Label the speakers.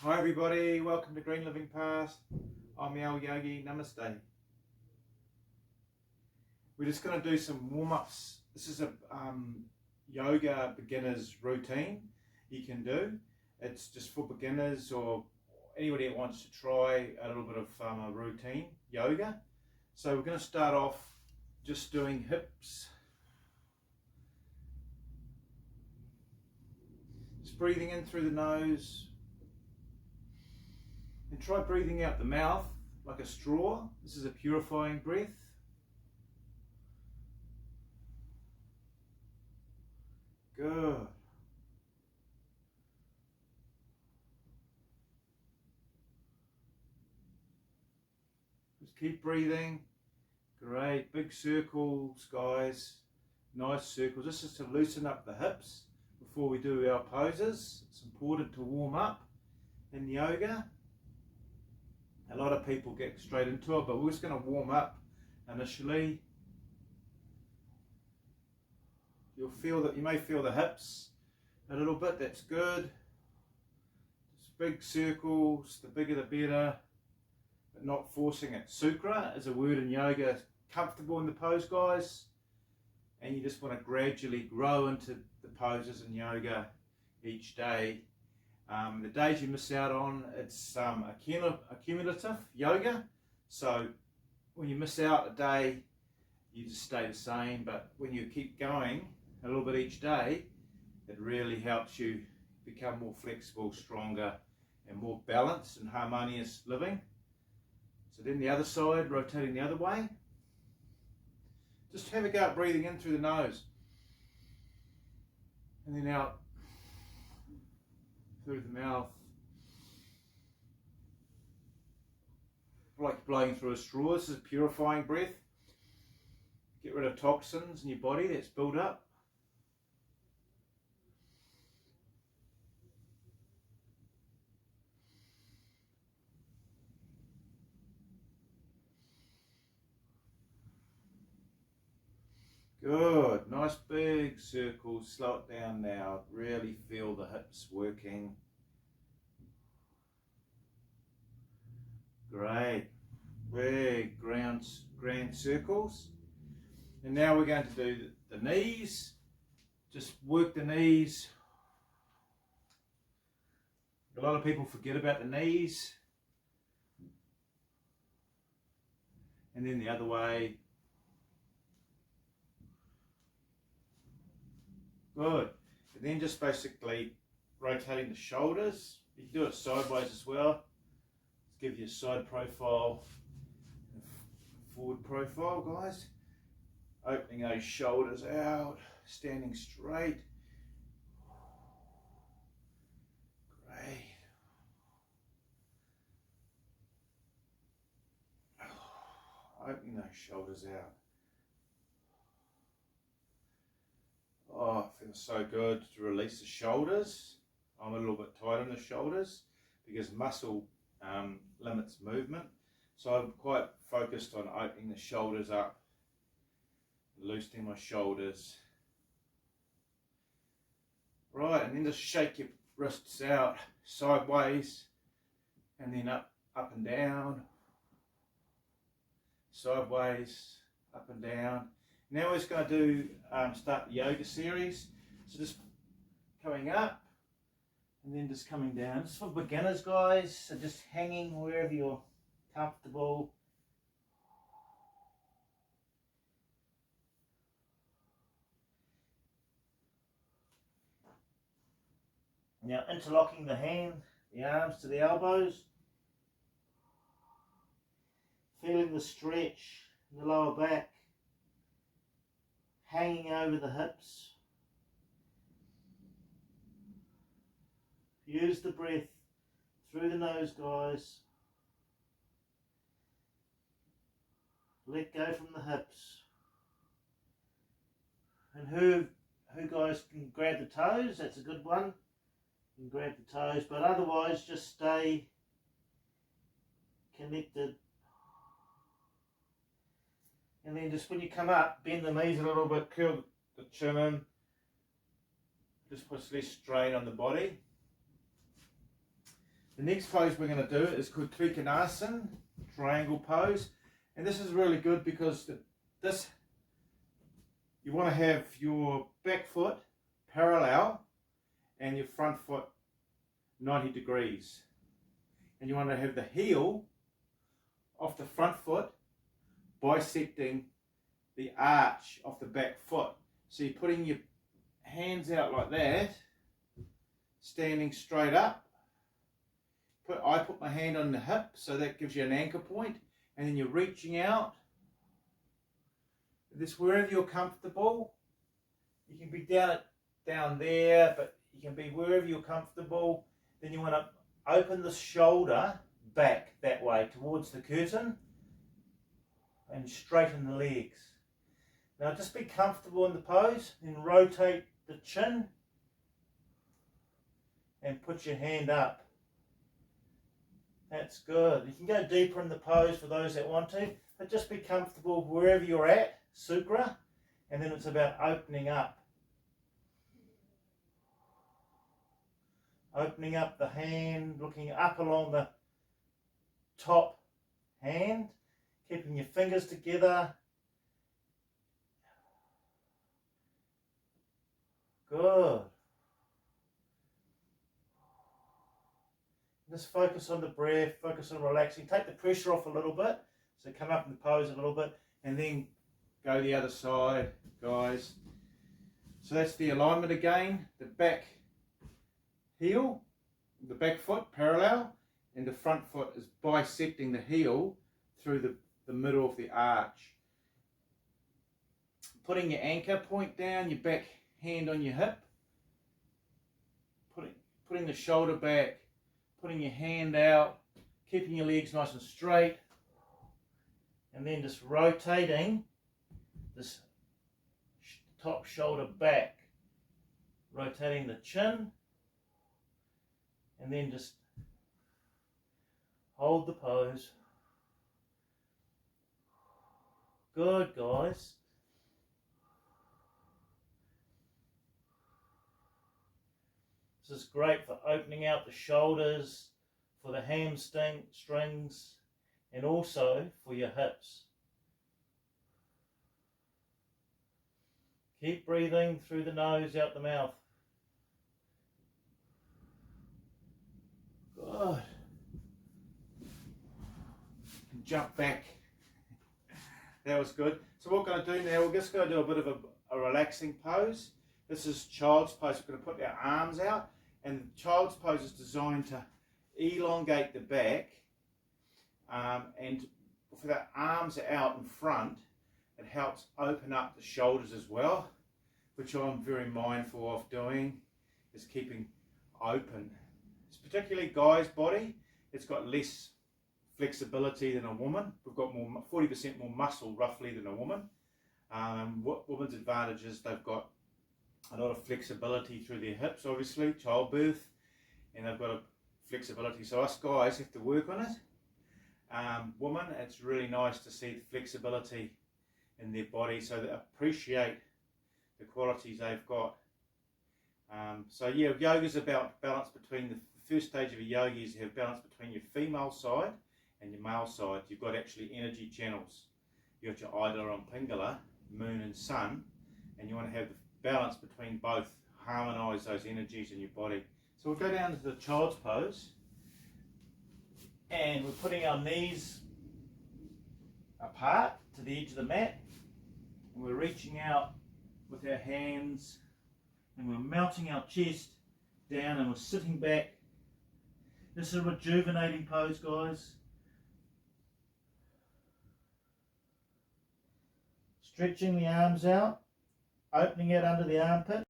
Speaker 1: Hi everybody, welcome to Green Living Path. I'm Al Yogi, namaste. We're just going to do some warm-ups. This is a yoga beginner's routine you can do. It's just for beginners or anybody that wants to try a little bit of a routine yoga. So we're going to start off just doing hips. Just breathing in through the nose. And try breathing out the mouth like a straw. This is a purifying breath. Good. Just keep breathing. Great. Big circles, guys. Nice circles. This is to loosen up the hips before we do our poses. It's important to warm up in yoga. A lot of people get straight into it, but we're just going to warm up initially. You may feel the hips a little bit. That's good. Just big circles. The bigger the better, but not forcing it. Sukha is a word in yoga. Comfortable in the pose, guys, and you just want to gradually grow into the poses in yoga each day. The days you miss out on, it's accumulative yoga. So when you miss out a day, you just stay the same. But when you keep going a little bit each day, it really helps you become more flexible, stronger, and more balanced and harmonious living. So then the other side, rotating the other way. Just have a go at breathing in through the nose. And then out through the mouth, like blowing through a straw. This is a purifying breath. Get rid of toxins in your body that's built up. Good, nice big circles. Slow it down now. Really feel the hips working. Great, big grand circles. And now we're going to do the knees. Just work the knees. A lot of people forget about the knees. And then the other way. Good. And then just basically rotating the shoulders. You can do it sideways as well. Let's give you a side profile and forward profile, guys. Opening those shoulders out, standing straight. Great. Opening those shoulders out. Oh, it feels so good to release the shoulders. I'm a little bit tight on the shoulders because muscle limits movement. So I'm quite focused on opening the shoulders up, loosening my shoulders. Right, and then just shake your wrists out sideways and then up and down. Sideways, up and down. Now we're just going to do start the yoga series. So just coming up and then just coming down. Just for beginners, guys. So just hanging wherever you're comfortable. Now interlocking the arms to the elbows. Feeling the stretch in the lower back. Hanging over the hips. Use the breath through the nose, guys. Let go from the hips. And who guys can grab the toes, that's a good one. You can grab the toes, but otherwise just stay connected. And then just when you come up, bend the knees a little bit, curl the chin in. Just puts less strain on the body. The next pose we're going to do is called Trikonasana, triangle pose. And this is really good because you want to have your back foot parallel and your front foot 90 degrees. And you want to have the heel of the front foot bisecting the arch of the back foot. So you're putting your hands out like that, standing straight up. I put my hand on the hip, so that gives you an anchor point, and then you're reaching out. This wherever you're comfortable. You can be down there, but you can be wherever you're comfortable. Then you want to open the shoulder back that way towards the curtain and straighten the legs. Now just be comfortable in the pose, then rotate the chin and put your hand up. That's good. You can go deeper in the pose for those that want to, but just be comfortable wherever you're at, Sukra, and then it's about opening up. Opening up the hand, looking up along the top hand, keeping your fingers together. Good. Just focus on the breath, focus on relaxing. Take the pressure off a little bit. So come up in the pose a little bit and then go the other side, guys. So that's the alignment again. The back heel, the back foot parallel, and the front foot is bisecting the heel through the middle of the arch. Putting your anchor point down, your back hand on your hip, putting the shoulder back, putting your hand out, keeping your legs nice and straight, and then just rotating this top shoulder back, rotating the chin, and then just hold the pose. Good, guys. This is great for opening out the shoulders, for the hamstrings, and also for your hips. Keep breathing through the nose, out the mouth. Good. Jump back. That was good. So what we're going to do now, we're just going to do a bit of a relaxing pose. This is child's pose. We're going to put our arms out, and child's pose is designed to elongate the back, and for the arms out in front, it helps open up the shoulders as well, which I'm very mindful of doing, is keeping open. It's particularly guy's body. It's got less flexibility than a woman. We've got 40% more muscle roughly than a woman. What women's advantage is they've got a lot of flexibility through their hips, obviously, childbirth, and they've got a flexibility. So us guys have to work on it. Women, it's really nice to see the flexibility in their body, so they appreciate the qualities they've got. So yeah, yoga's about balance between the first stage of a yoga is you have balance between your female side and your male side. You've got actually energy channels. You've got your Ida and Pingala, moon and sun, and you want to have the balance between both, harmonise those energies in your body. So we'll go down to the child's pose, and we're putting our knees apart to the edge of the mat, and we're reaching out with our hands, and we're melting our chest down, and we're sitting back. This is a rejuvenating pose, guys. Stretching the arms out, opening it under the armpit.